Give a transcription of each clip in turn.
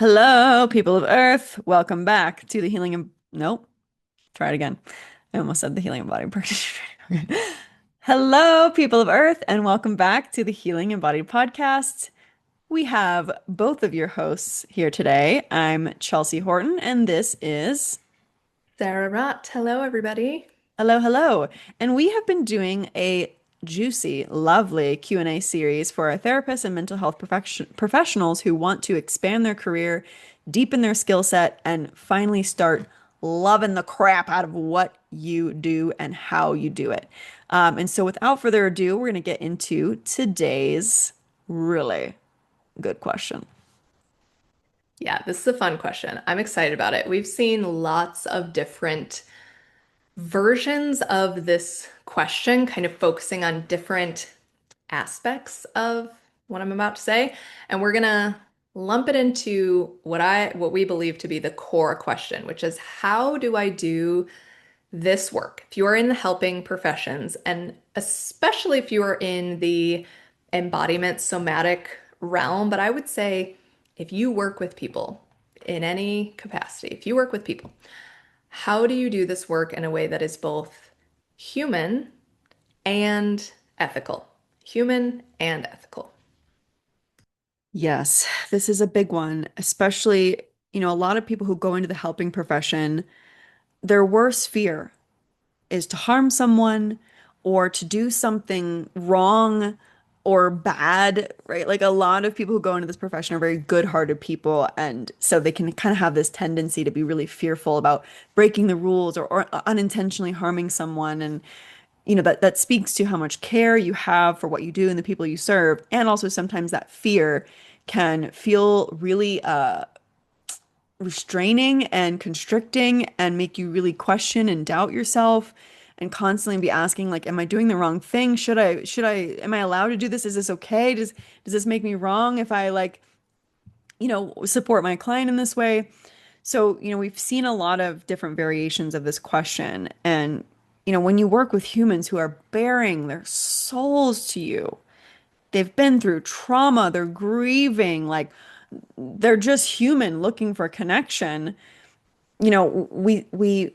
Hello, people of Earth. Welcome back to the Healing and Nope, try it again. I almost said the Healing and Body Practice. Hello, people of Earth, and welcome back to the Healing and Body Podcast. We have both of your hosts here today. I'm Chelsea Horton, and this is Sarah Rott. Hello, everybody. hello. And we have been doing a juicy, lovely Q&A series for our therapists and mental health professionals who want to expand their career, deepen their skill set, and finally start loving the crap out of what you do and how you do it. And so without further ado, we're going to get into today's really good question. Yeah, this is a fun question. I'm excited about it. We've seen lots of different versions of this question, kind of focusing on different aspects of what I'm about to say, and we're gonna lump it into what we believe to be the core question, which is how do I do this work? If you are in the helping professions, and especially if you are in the embodiment somatic realm, but I would say if you work with people in any capacity, if you work with people, how do you do this work in a way that is both human and ethical? Human and ethical. Yes, this is a big one, especially, a lot of people who go into the helping profession, their worst fear is to harm someone or to do something wrong or bad, right? Like a lot of people who go into this profession are very good-hearted people, and so they can kind of have this tendency to be really fearful about breaking the rules or unintentionally harming someone. And that speaks to how much care you have for what you do and the people you serve. And also sometimes that fear can feel really restraining and constricting and make you really question and doubt yourself and constantly be asking like, am I doing the wrong thing? Am I allowed to do this? Is this okay? Does this make me wrong if I like, support my client in this way? So, we've seen a lot of different variations of this question. And, when you work with humans who are bearing their souls to you, they've been through trauma, they're grieving, like they're just human looking for connection. We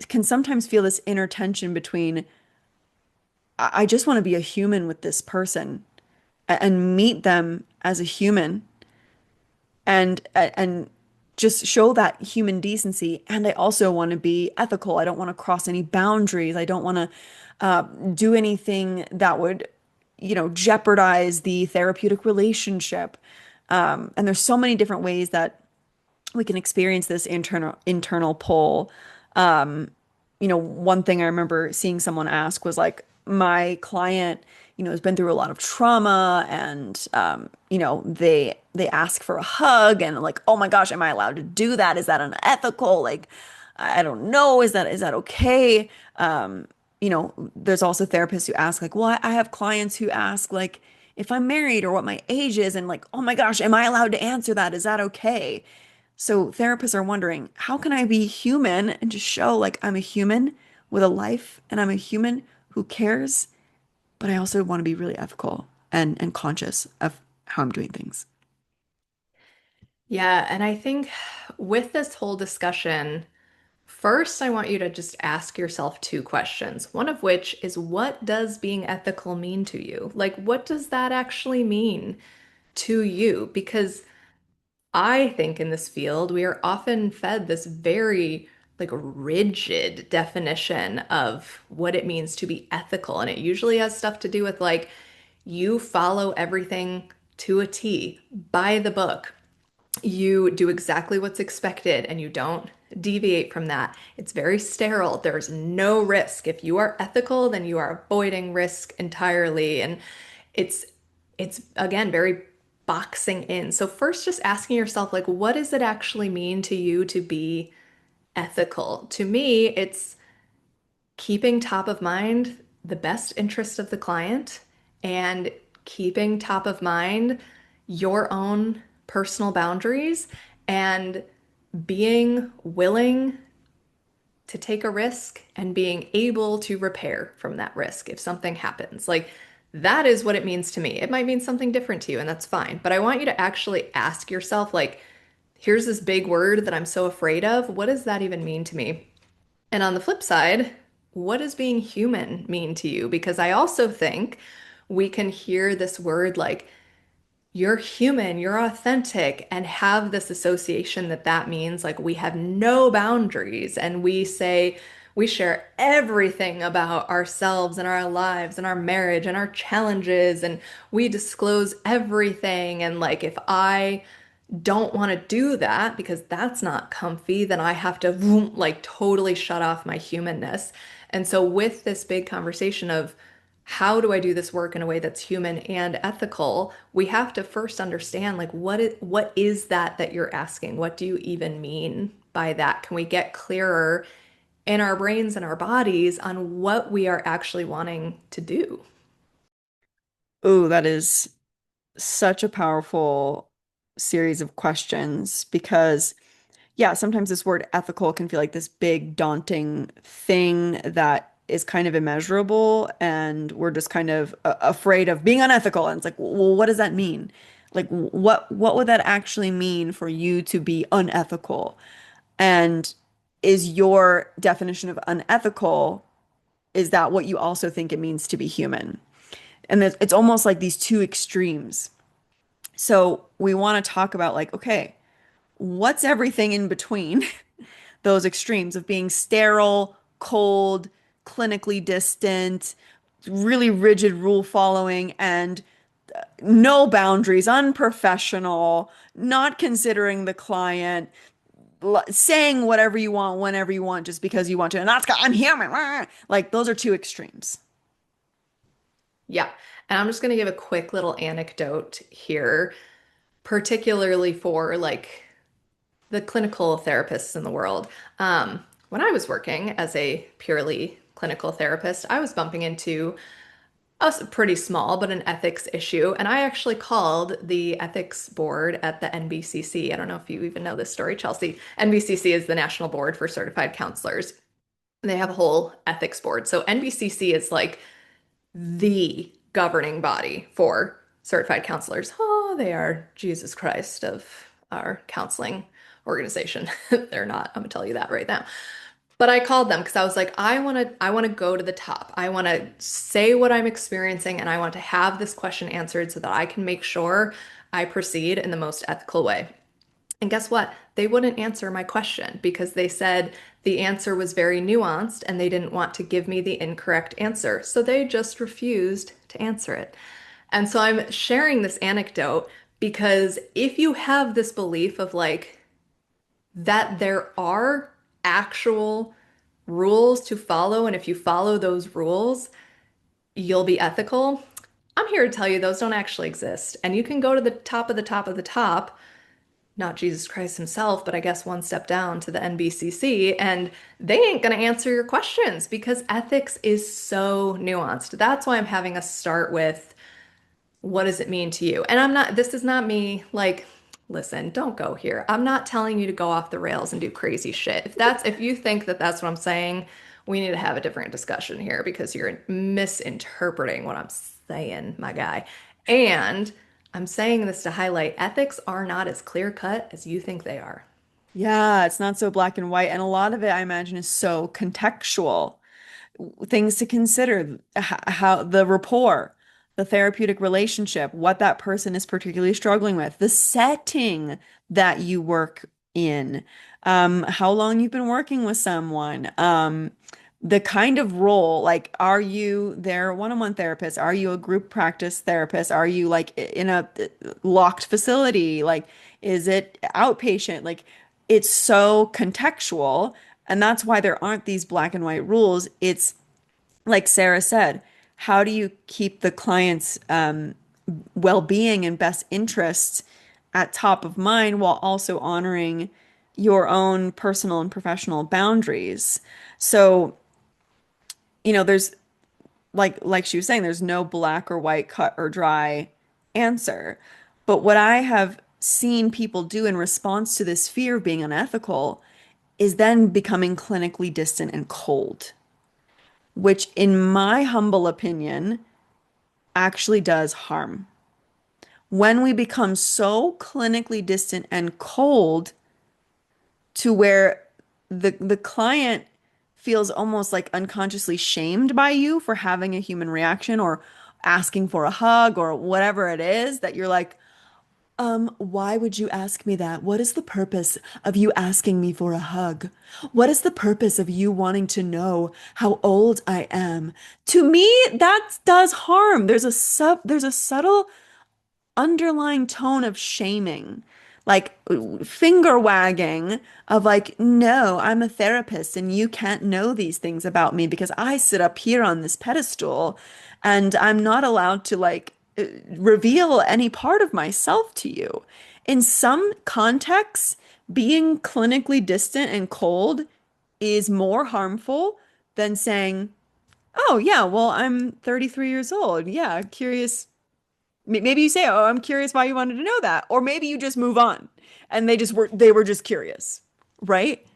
can sometimes feel this inner tension between I just want to be a human with this person and meet them as a human and just show that human decency. And I also want to be ethical. I don't want to cross any boundaries. I don't want to do anything that would, jeopardize the therapeutic relationship. And there's so many different ways that we can experience this internal pull. One thing I remember seeing someone ask was like, my client, has been through a lot of trauma and they ask for a hug and like, oh my gosh, am I allowed to do that? Is that unethical? Like, I don't know. Is that okay? There's also therapists who ask like, well, I have clients who ask like if I'm married or what my age is and like, oh my gosh, am I allowed to answer that? Is that okay? So therapists are wondering, how can I be human and just show like I'm a human with a life and I'm a human who cares, but I also want to be really ethical and conscious of how I'm doing things. Yeah, and I think with this whole discussion, first, I want you to just ask yourself two questions. One of which is, what does being ethical mean to you? Like, what does that actually mean to you? Because I think in this field, we are often fed this very like rigid definition of what it means to be ethical. And it usually has stuff to do with like, you follow everything to a T, by the book, you do exactly what's expected and you don't deviate from that. It's very sterile. There's no risk. If you are ethical, then you are avoiding risk entirely. And it's it's again very boxing in. So first just asking yourself like what does it actually mean to you to be ethical? To me, it's keeping top of mind the best interest of the client and keeping top of mind your own personal boundaries and being willing to take a risk and being able to repair from that risk if something happens. Like that is what it means to me. It might mean something different to you, and that's fine. But I want you to actually ask yourself, like, here's this big word that I'm so afraid of. What does that even mean to me? And on the flip side, what does being human mean to you? Because I also think we can hear this word like, you're human, you're authentic, and have this association that that means like we have no boundaries and we say we share everything about ourselves and our lives and our marriage and our challenges and we disclose everything. And like if I don't want to do that because that's not comfy, then I have to vroom, like totally shut off my humanness. And so, with this big conversation of how do I do this work in a way that's human and ethical, we have to first understand like what is that that you're asking? What do you even mean by that? Can we get clearer in our brains and our bodies on what we are actually wanting to do? Ooh, that is such a powerful series of questions because, yeah, sometimes this word ethical can feel like this big, daunting thing that is kind of immeasurable, and we're just kind of afraid of being unethical. And it's like, well, what does that mean? Like, what would that actually mean for you to be unethical? And is your definition of unethical, is that what you also think it means to be human? And it's almost like these two extremes. So we want to talk about like, okay, what's everything in between those extremes of being sterile, cold, clinically distant, really rigid rule following, and no boundaries, unprofessional, not considering the client, saying whatever you want, whenever you want, just because you want to. And that's, I'm human. Like those are two extremes. Yeah. And I'm just going to give a quick little anecdote here, particularly for like the clinical therapists in the world. When I was working as a purely clinical therapist, I was bumping into pretty small, but an ethics issue. And I actually called the ethics board at the NBCC. I don't know if you even know this story, Chelsea. NBCC is the National Board for Certified Counselors. They have a whole ethics board. So NBCC is like the governing body for certified counselors. Oh, they are Jesus Christ of our counseling organization. They're not. I'm gonna tell you that right now. But I called them because I was like, I want to go to the top. I want to say what I'm experiencing and I want to have this question answered so that I can make sure I proceed in the most ethical way. And guess what? They wouldn't answer my question because they said the answer was very nuanced and they didn't want to give me the incorrect answer. So they just refused to answer it. And so I'm sharing this anecdote because if you have this belief of like that there are actual rules to follow, and if you follow those rules, you'll be ethical. I'm here to tell you those don't actually exist. And you can go to the top of the top of the top, not Jesus Christ himself, but I guess one step down to the NBCC, and they ain't going to answer your questions because ethics is so nuanced. That's why I'm having us start with what does it mean to you? And this is not me like, listen, don't go here. I'm not telling you to go off the rails and do crazy shit. If you think that that's what I'm saying, we need to have a different discussion here because you're misinterpreting what I'm saying, my guy. And I'm saying this to highlight ethics are not as clear cut as you think they are. Yeah, it's not so black and white. And a lot of it, I imagine, is so contextual. Things to consider, how the rapport, the therapeutic relationship, what that person is particularly struggling with, the setting that you work in, how long you've been working with someone, the kind of role, like, are you their one-on-one therapist? Are you a group practice therapist? Are you like in a locked facility? Like, is it outpatient? Like, it's so contextual. And that's why there aren't these black and white rules. It's like Sarah said, how do you keep the client's well-being and best interests at top of mind while also honoring your own personal and professional boundaries? So, there's like she was saying, there's no black or white, cut or dry answer. But what I have seen people do in response to this fear of being unethical is then becoming clinically distant and cold, which, in my humble opinion, actually does harm. When we become so clinically distant and cold to where the client feels almost like unconsciously shamed by you for having a human reaction or asking for a hug or whatever it is that you're like, why would you ask me that? What is the purpose of you asking me for a hug? What is the purpose of you wanting to know how old I am? To me, that does harm. There's a subtle underlying tone of shaming, like finger wagging of like, no, I'm a therapist and you can't know these things about me because I sit up here on this pedestal and I'm not allowed to reveal any part of myself to you. In some contexts, being clinically distant and cold is more harmful than saying, oh, yeah, well, I'm 33 years old. Yeah, curious. Maybe you say, "Oh, I'm curious why you wanted to know that." Or maybe you just move on and they were just curious, right?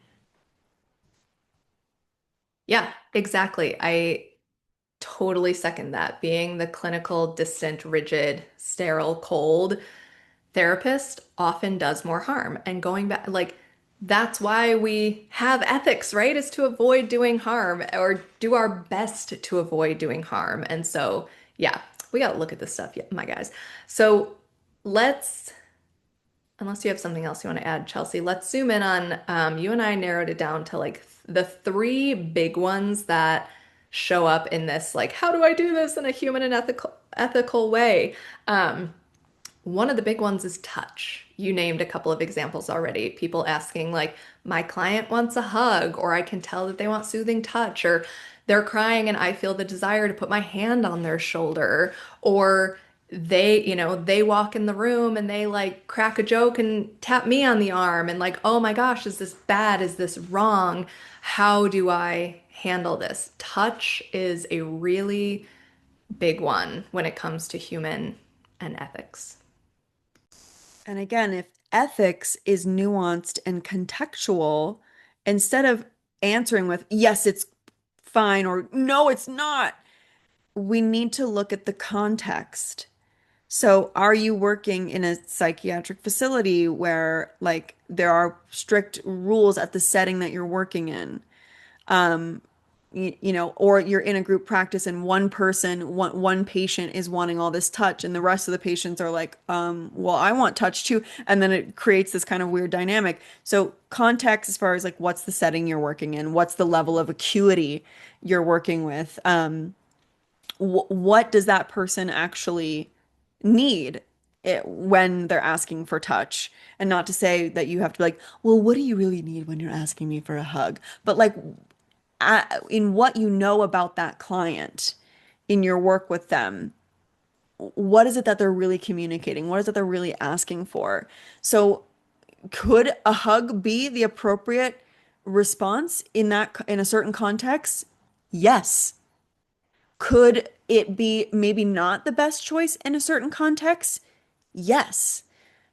Yeah, exactly. I totally second that. Being the clinical, distant, rigid, sterile, cold therapist often does more harm. And going back, like, that's why we have ethics, right? Is to avoid doing harm or do our best to avoid doing harm. And so, yeah, we got to look at this stuff, yeah, my guys. So let's, unless you have something else you want to add, Chelsea, let's zoom in on, you and I narrowed it down to like the three big ones that show up in this, like, how do I do this in a human and ethical way? One of the big ones is touch. You named a couple of examples already. People asking, like, my client wants a hug, or I can tell that they want soothing touch, or they're crying and I feel the desire to put my hand on their shoulder, or they walk in the room and they like crack a joke and tap me on the arm and like, oh my gosh, is this bad? Is this wrong? How do I handle this? Touch is a really big one when it comes to human and ethics. And again, if ethics is nuanced and contextual, instead of answering with, yes, it's fine or no, it's not, we need to look at the context. So, are you working in a psychiatric facility where like there are strict rules at the setting that you're working in? You know, or you're in a group practice and one patient is wanting all this touch and the rest of the patients are like, well, I want touch too. And then it creates this kind of weird dynamic. So context as far as like what's the setting you're working in, what's the level of acuity you're working with, what does that person actually need when they're asking for touch? And not to say that you have to be like, well, what do you really need when you're asking me for a hug? But like in what you know about that client in your work with them, what is it that they're really communicating? What is it they're really asking for? So, could a hug be the appropriate response in a certain context? Yes. Could it be maybe not the best choice in a certain context? Yes.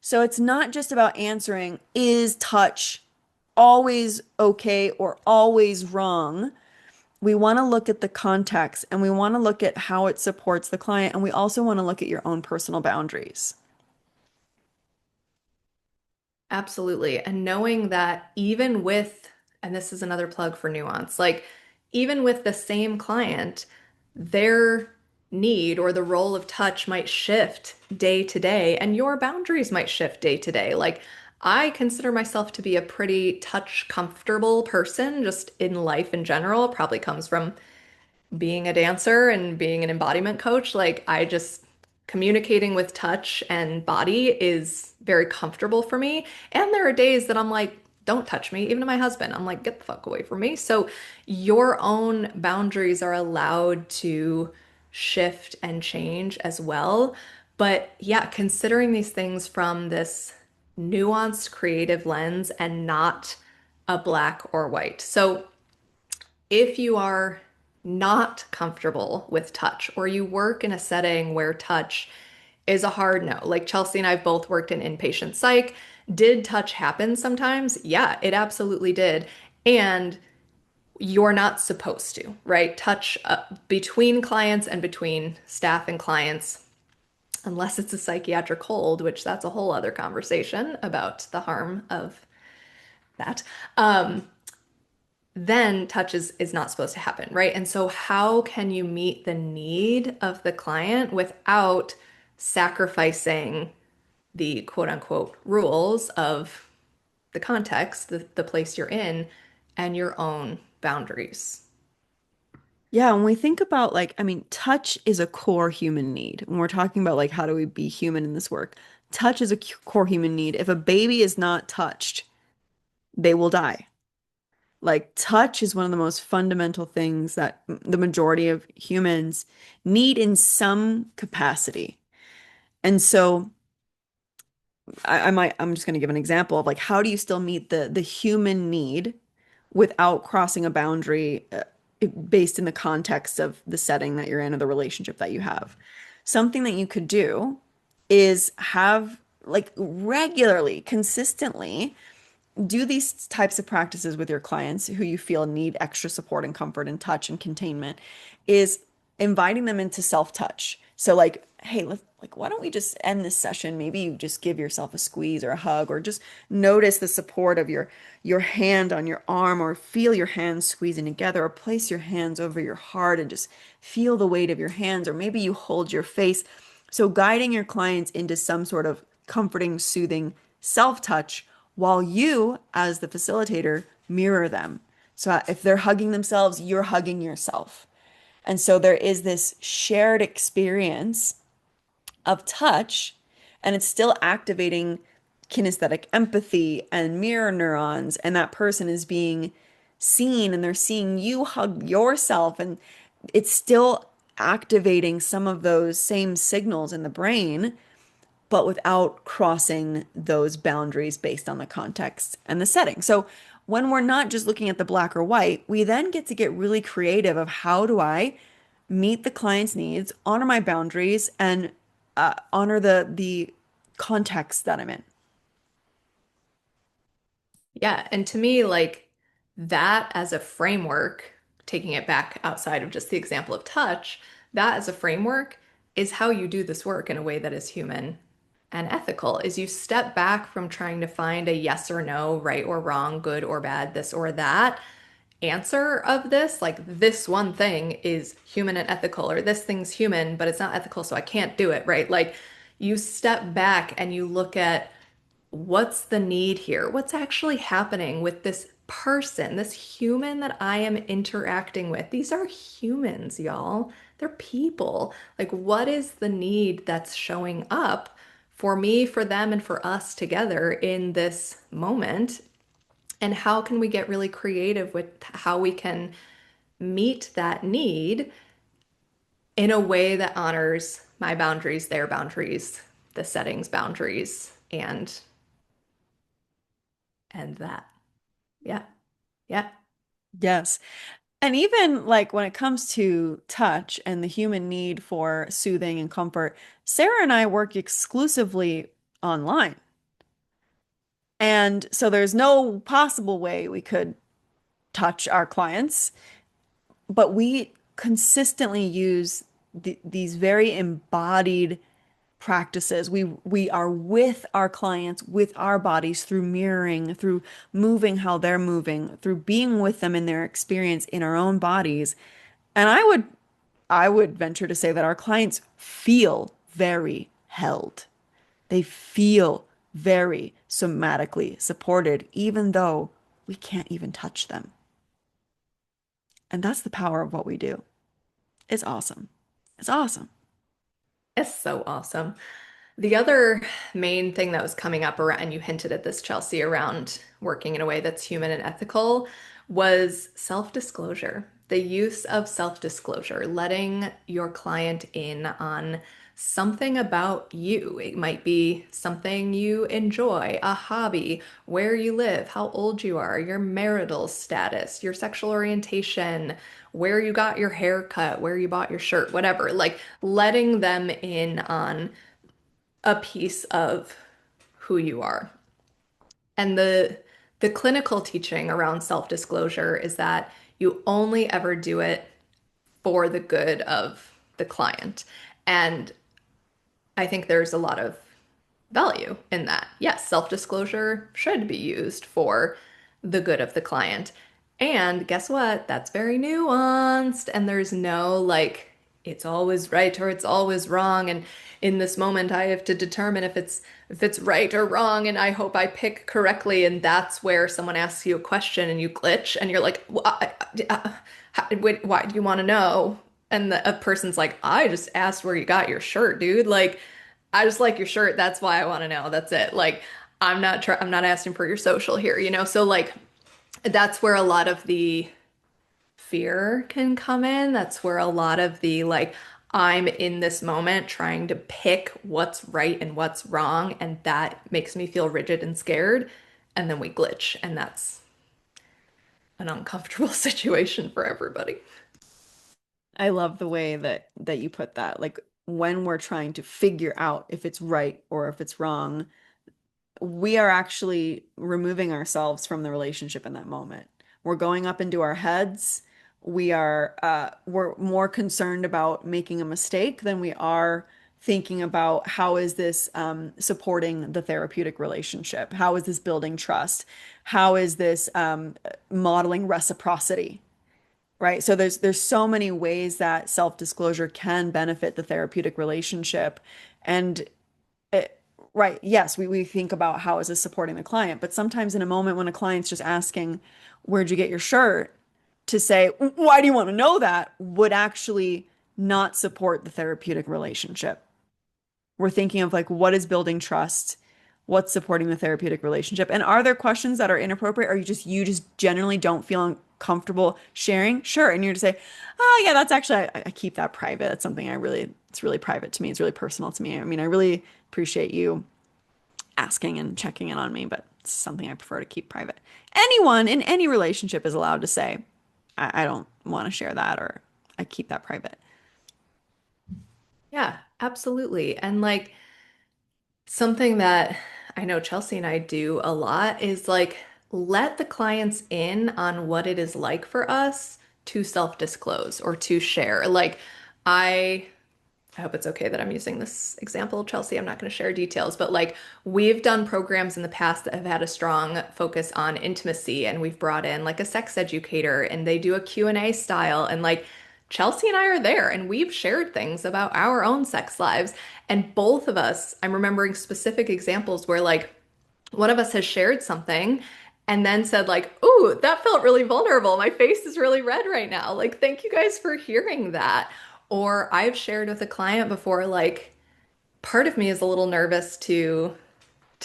So it's not just about answering, is touch always okay or always wrong? We want to look at the context and we want to look at how it supports the client. And we also want to look at your own personal boundaries. Absolutely. And knowing that even with, and this is another plug for nuance, like even with the same client, their need or the role of touch might shift day to day, and your boundaries might shift day to day. Like, I consider myself to be a pretty touch comfortable person just in life in general. Probably comes from being a dancer and being an embodiment coach, like I just communicating with touch and body is very comfortable for me. And there are days that I'm like, don't touch me. Even to my husband, I'm like, get the fuck away from me. So your own boundaries are allowed to shift and change as well. But yeah, considering these things from this nuanced creative lens and not a black or white. So if you are not comfortable with touch or you work in a setting where touch is a hard no, like Chelsea and I have both worked in inpatient psych, did touch happen sometimes? Yeah, it absolutely did. And you're not supposed to, right? Touch between clients and between staff and clients unless it's a psychiatric hold, which that's a whole other conversation about the harm of that. Um, then touch is not supposed to happen, right? And so, how can you meet the need of the client without sacrificing the quote unquote rules of the context, the place you're in, and your own boundaries? Yeah, when we think about like, I mean, touch is a core human need. When we're talking about like how do we be human in this work, touch is a core human need. If a baby is not touched, they will die. Like touch is one of the most fundamental things that the majority of humans need in some capacity. And so I'm just going to give an example of like how do you still meet the human need without crossing a boundary based in the context of the setting that you're in or the relationship that you have. Something that you could do is have like regularly, consistently do these types of practices with your clients who you feel need extra support and comfort and touch and containment is inviting them into self-touch. So like, hey, why don't we just end this session? Maybe you just give yourself a squeeze or a hug or just notice the support of your hand on your arm or feel your hands squeezing together or place your hands over your heart and just feel the weight of your hands or maybe you hold your face. So guiding your clients into some sort of comforting, soothing self-touch while you, as the facilitator, mirror them. So if they're hugging themselves, you're hugging yourself. And so there is this shared experience of touch, and it's still activating kinesthetic empathy and mirror neurons, and that person is being seen and they're seeing you hug yourself, and it's still activating some of those same signals in the brain but without crossing those boundaries based on the context and the setting. So when we're not just looking at the black or white, we then get to get really creative of how do I meet the client's needs, honor my boundaries, and honor the context that I'm in. Yeah, and to me, like that as a framework, taking it back outside of just the example of touch, that as a framework is how you do this work in a way that is human and ethical, is you step back from trying to find a yes or no, right or wrong, good or bad, this or that answer of this, like this one thing is human and ethical, or this thing's human, but it's not ethical, so I can't do it, right? Like you step back and you look at what's the need here? What's actually happening with this person, this human that I am interacting with? These are humans, y'all. They're people. Like, what is the need that's showing up for me, for them, and for us together in this moment? And how can we get really creative with how we can meet that need in a way that honors my boundaries, their boundaries, the setting's boundaries, and that. Yeah. Yeah. Yes. And even like when it comes to touch and the human need for soothing and comfort, Sarah and I work exclusively online. And so there's no possible way we could touch our clients, but we consistently use these very embodied practices. We are with our clients, with our bodies through mirroring, through moving how they're moving, through being with them in their experience in our own bodies. And I would venture to say that our clients feel very held. They feel very somatically supported, even though we can't even touch them. And that's the power of what we do. It's awesome. It's awesome. It's so awesome. The other main thing that was coming up around, and you hinted at this, Chelsea, around working in a way that's human and ethical, was self-disclosure. The use of self-disclosure, letting your client in on something about you. It might be something you enjoy, a hobby, where you live, how old you are, your marital status, your sexual orientation, where you got your hair cut, where you bought your shirt, whatever. Like letting them in on a piece of who you are. And the clinical teaching around self-disclosure is that you only ever do it for the good of the client. And I think there's a lot of value in that. Yes, self-disclosure should be used for the good of the client. And guess what? That's very nuanced, and there's no like it's always right or it's always wrong. And in this moment, I have to determine if it's right or wrong, and I hope I pick correctly. And that's where someone asks you a question and you glitch, and you're like, wait, why do you want to know? And a person's like, I just asked where you got your shirt, dude. Like, I just like your shirt. That's why I want to know. That's it. Like, I'm not asking for your social here, you know? So like that's where a lot of the fear can come in. That's where a lot of the like I'm in this moment trying to pick what's right and what's wrong, and that makes me feel rigid and scared. And then we glitch, and that's an uncomfortable situation for everybody. I love the way that you put that. Like when we're trying to figure out if it's right or if it's wrong, we are actually removing ourselves from the relationship in that moment. We're going up into our heads. We're more concerned about making a mistake than we are thinking about how is this supporting the therapeutic relationship? How is this building trust? How is this modeling reciprocity? Right. So there's so many ways that self-disclosure can benefit the therapeutic relationship. And it, right, yes, we think about how is this supporting the client, but sometimes in a moment when a client's just asking, where'd you get your shirt? To say, why do you want to know that? Would actually not support the therapeutic relationship. We're thinking of like what is building trust, what's supporting the therapeutic relationship, and are there questions that are inappropriate, or you just generally don't feel comfortable sharing? Sure, and you're to say, oh yeah, that's actually I keep that private. It's something it's really private to me. It's really personal to me. I mean, I really appreciate you asking and checking in on me, but it's something I prefer to keep private. Anyone in any relationship is allowed to say, I don't want to share that, or I keep that private. Yeah, absolutely. And like something that I know Chelsea and I do a lot is like let the clients in on what it is like for us to self-disclose or to share. Like I I hope it's okay that I'm using this example, Chelsea. I'm not going to share details, but like we've done programs in the past that have had a strong focus on intimacy, and we've brought in like a sex educator, and they do a Q&A style, and like Chelsea and I are there and we've shared things about our own sex lives, and both of us, I'm remembering specific examples where like one of us has shared something and then said like, "Ooh, that felt really vulnerable. My face is really red right now. Like, thank you guys for hearing that." Or I've shared with a client before like, part of me is a little nervous to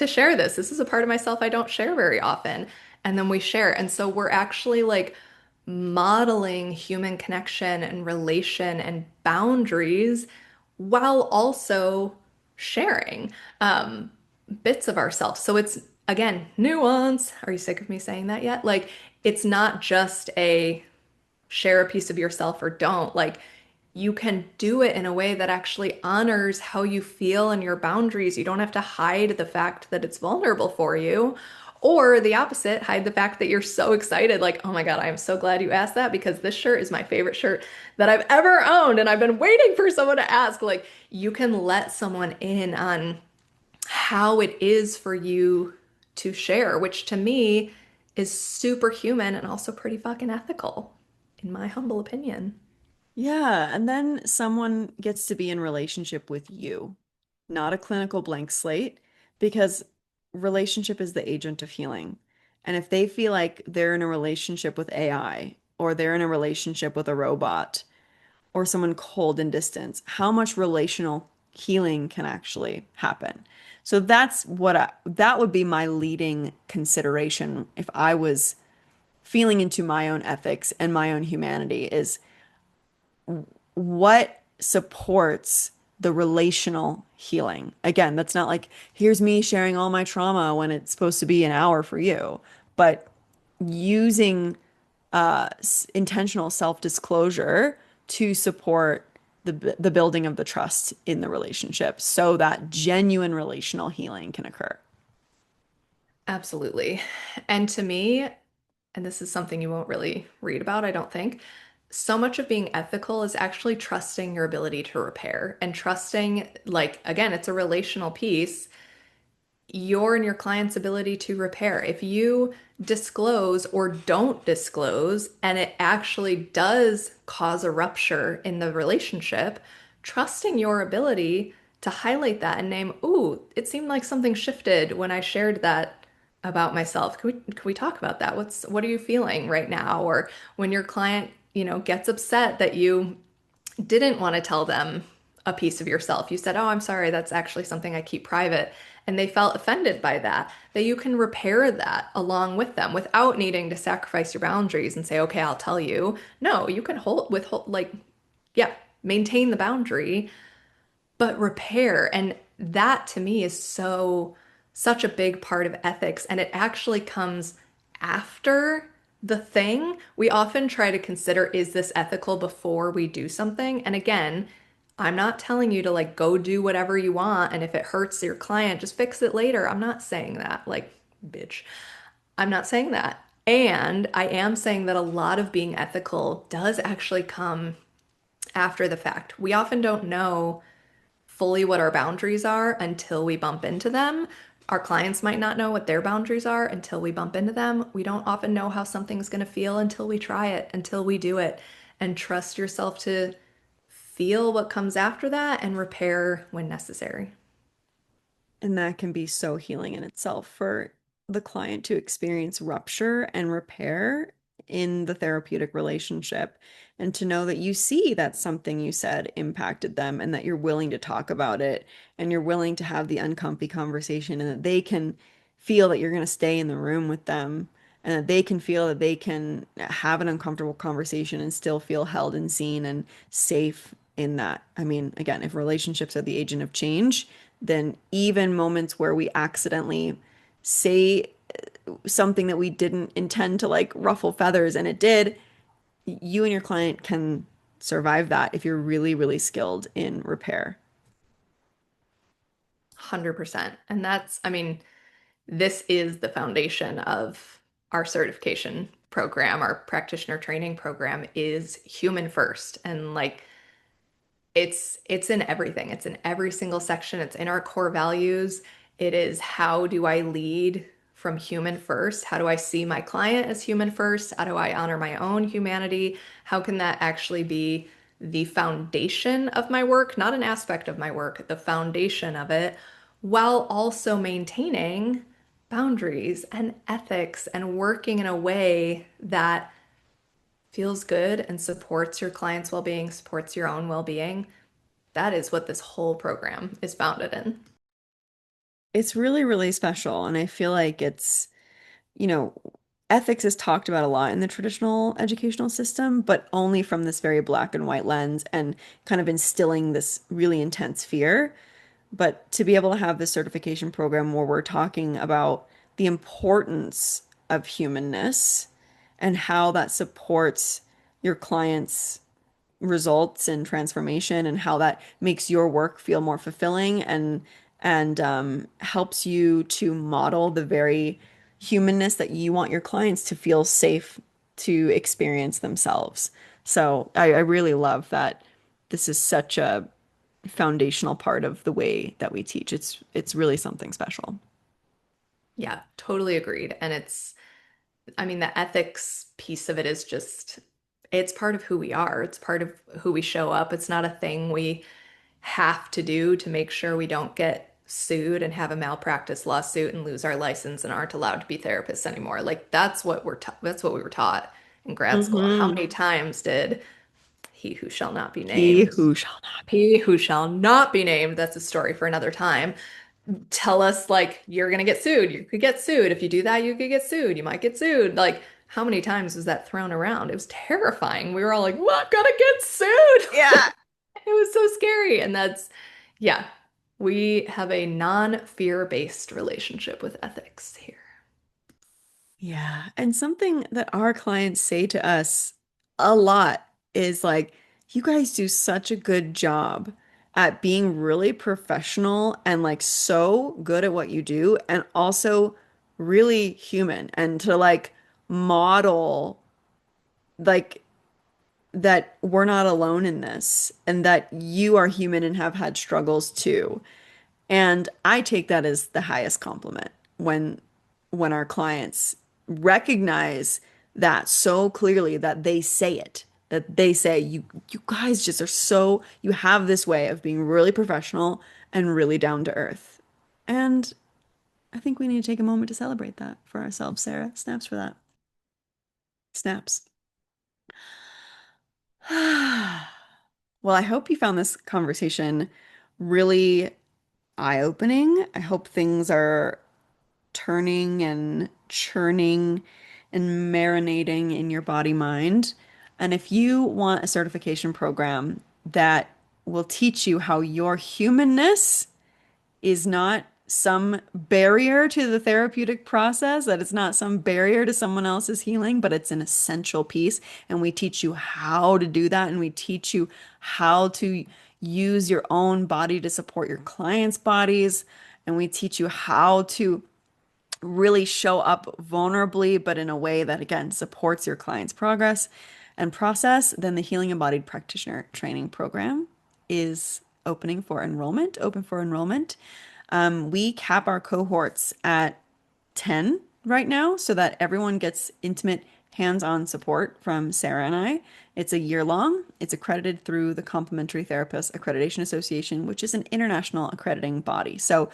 share this. This is a part of myself I don't share very often. And then we share. And so we're actually like modeling human connection and relation and boundaries while also sharing bits of ourselves. So it's again nuance. Are you sick of me saying that yet? Like it's not just a share a piece of yourself or don't. Like you can do it in a way that actually honors how you feel and your boundaries. You don't have to hide the fact that it's vulnerable for you. Or the opposite, hide the fact that you're so excited, like, oh my God, I am so glad you asked that because this shirt is my favorite shirt that I've ever owned. And I've been waiting for someone to ask. Like, you can let someone in on how it is for you to share, which to me is super human and also pretty fucking ethical, in my humble opinion. Yeah, and then someone gets to be in relationship with you, not a clinical blank slate, because relationship is the agent of healing. And if they feel like they're in a relationship with AI, or they're in a relationship with a robot, or someone cold and distant, how much relational healing can actually happen? So that would be my leading consideration if I was feeling into my own ethics and my own humanity is what supports the relational healing. Again, that's not like, here's me sharing all my trauma when it's supposed to be an hour for you, but using intentional self-disclosure to support the building of the trust in the relationship so that genuine relational healing can occur. Absolutely. And to me, and this is something you won't really read about, I don't think, so much of being ethical is actually trusting your ability to repair and trusting, like, again, it's a relational piece, your and your client's ability to repair. If you disclose or don't disclose and it actually does cause a rupture in the relationship, trusting your ability to highlight that and name, ooh, it seemed like something shifted when I shared that about myself. Can we talk about that? What are you feeling right now? Or when your client, gets upset that you didn't want to tell them a piece of yourself. You said, "Oh, I'm sorry, that's actually something I keep private." And they felt offended by that, that you can repair that along with them without needing to sacrifice your boundaries and say, "Okay, I'll tell you." No, you can withhold, like, yeah, maintain the boundary, but repair. And that to me is such a big part of ethics. And it actually comes after the thing. We often try to consider, is this ethical before we do something? And again, I'm not telling you to like go do whatever you want. And if it hurts your client, just fix it later. I'm not saying that. Like, bitch. I'm not saying that. And I am saying that a lot of being ethical does actually come after the fact. We often don't know fully what our boundaries are until we bump into them. Our clients might not know what their boundaries are until we bump into them. We don't often know how something's going to feel until we try it, until we do it. And trust yourself to feel what comes after that and repair when necessary. And that can be so healing in itself for the client to experience rupture and repair in the therapeutic relationship and to know that you see that something you said impacted them and that you're willing to talk about it and you're willing to have the uncomfy conversation and that they can feel that you're going to stay in the room with them and that they can feel that they can have an uncomfortable conversation and still feel held and seen and safe in that. I mean, again, if relationships are the agent of change, then even moments where we accidentally say something that we didn't intend to like ruffle feathers and it did, you and your client can survive that if you're really, really skilled in repair. 100%. And that's, I mean, this is the foundation of our certification program, our practitioner training program is human first. And like it's in everything. It's in every single section. It's in our core values. It is how do I lead from human first? How do I see my client as human first? How do I honor my own humanity? How can that actually be the foundation of my work, not an aspect of my work, the foundation of it, while also maintaining boundaries and ethics and working in a way that feels good and supports your client's well-being, supports your own well-being. That is what this whole program is founded in. It's really, really special. And I feel like you know, ethics is talked about a lot in the traditional educational system, but only from this very black and white lens and kind of instilling this really intense fear. But to be able to have this certification program where we're talking about the importance of humanness and how that supports your clients' results and transformation and how that makes your work feel more fulfilling and helps you to model the very humanness that you want your clients to feel safe to experience themselves. So I really love that this is such a foundational part of the way that we teach. It's really something special. Yeah, totally agreed. And I mean, the ethics piece of it is just, it's part of who we are. It's part of who we show up. It's not a thing we have to do to make sure we don't get sued and have a malpractice lawsuit and lose our license and aren't allowed to be therapists anymore. Like that's what we were taught in grad school. How Hmm. many times did he who shall not be He named, who shall not be. he who shall not be named, that's a story for another time, tell us like you're gonna get sued. You could get sued. If you do that, you could get sued. You might get sued. Like, how many times was that thrown around? It was terrifying. We were all like, "What? Gonna get sued?" Yeah. It was so scary. And that's, yeah, we have a non-fear-based relationship with ethics here. Yeah. And something that our clients say to us a lot is like, you guys do such a good job at being really professional and like so good at what you do and also really human and to like model like that we're not alone in this and that you are human and have had struggles too. And I take that as the highest compliment when our clients recognize that so clearly that they say it, that they say you guys just are so you have this way of being really professional and really down to earth. And I think we need to take a moment to celebrate that for ourselves, Sarah. Snaps for that. Snaps. Well, I hope you found this conversation really eye-opening. I hope things are turning and churning and marinating in your body mind. And if you want a certification program that will teach you how your humanness is not some barrier to the therapeutic process, that it's not some barrier to someone else's healing, but it's an essential piece. And we teach you how to do that. And we teach you how to use your own body to support your clients' bodies. And we teach you how to really show up vulnerably, but in a way that, again, supports your client's progress and process. Then the Healing Embodied Practitioner Training Program is open for enrollment. We cap our cohorts at 10 right now so that everyone gets intimate hands-on support from Sarah and I. It's a year long. It's accredited through the Complementary Therapist Accreditation Association, which is an international accrediting body. So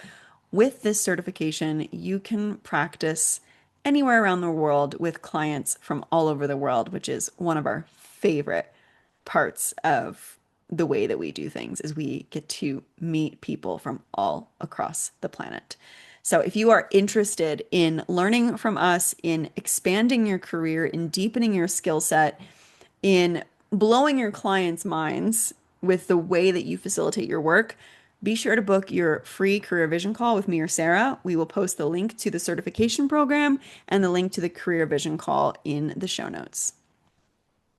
with this certification, you can practice anywhere around the world with clients from all over the world, which is one of our favorite parts of the way that we do things is we get to meet people from all across the planet. So if you are interested in learning from us, in expanding your career, in deepening your skill set, in blowing your clients' minds with the way that you facilitate your work, be sure to book your free career vision call with me or Sarah. We will post the link to the certification program and the link to the career vision call in the show notes.